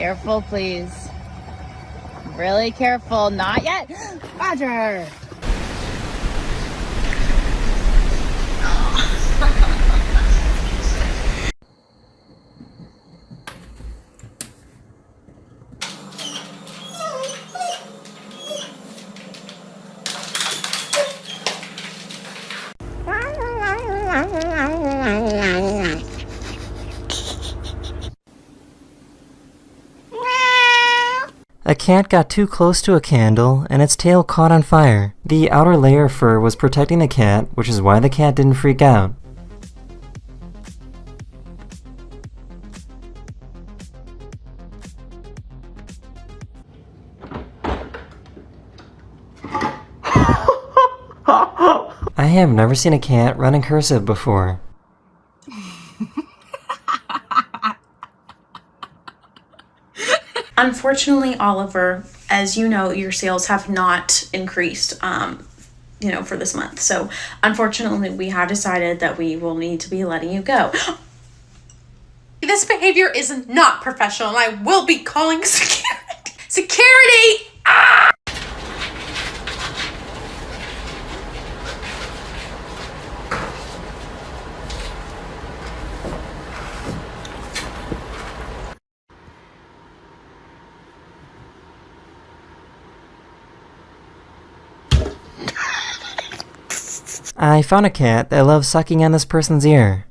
Careful, please. Really careful. Not yet. Roger. A cat got too close to a candle and its tail caught on fire. The outer layer of fur was protecting the cat, which is why the cat didn't freak out. I have never seen a cat run in cursive before. Unfortunately, Oliver, as you know, your sales have not increased, for this month. So unfortunately, we have decided that we will need to be letting you go. This behavior is not professional, and I will be calling security. Security! Ah! I found a cat that loves sucking on this person's ear.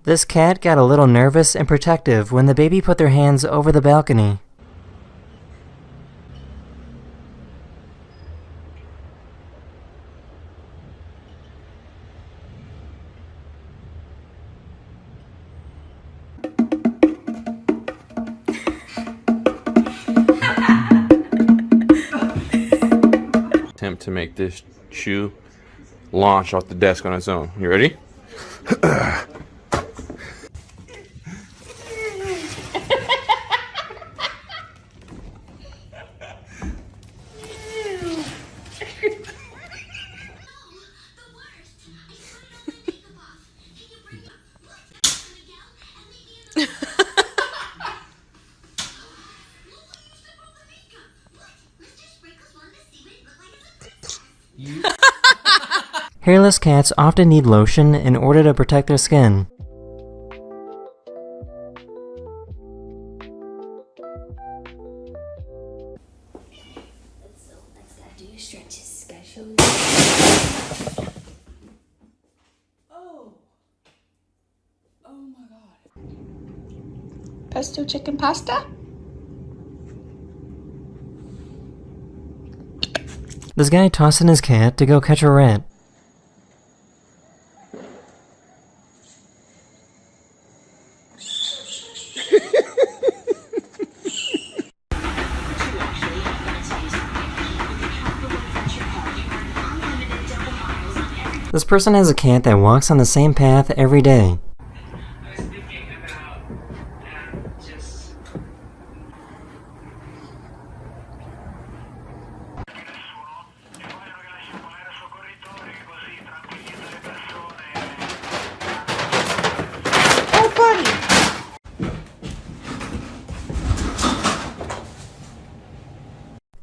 This cat got a little nervous and protective when the baby put their hands over the balcony. Attempt to make this shoe launch off the desk on its own. You ready? Hairless cats often need lotion in order to protect their skin. Oh my god. Pesto chicken pasta? This guy tossed in his cat to go catch a rat. This person has a cat that walks on the same path every day.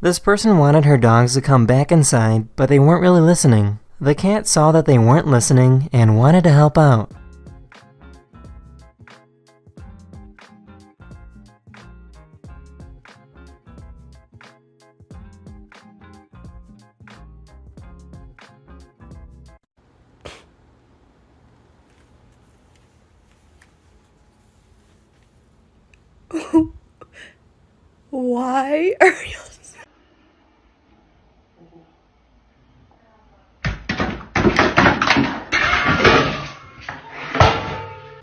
This person wanted her dogs to come back inside, but they weren't really listening. The cat saw that they weren't listening and wanted to help out. Why are you...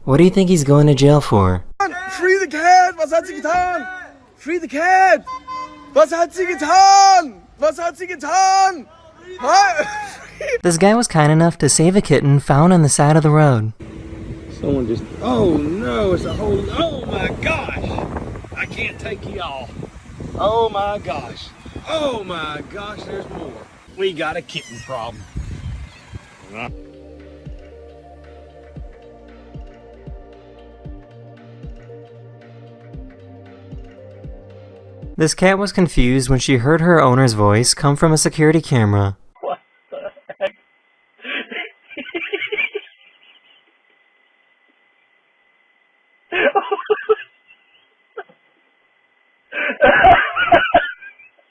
What do you think he's going to jail for? Free the cat! Was hat sie getan? Free the cat! Was hat sie getan? Was hat sie getan? This guy was kind enough to save a kitten found on the side of the road. Someone just... Oh no, it's a whole... Oh my gosh! I can't take you all. Oh my gosh. Oh my gosh, there's more. We got a kitten problem. This cat was confused when she heard her owner's voice come from a security camera.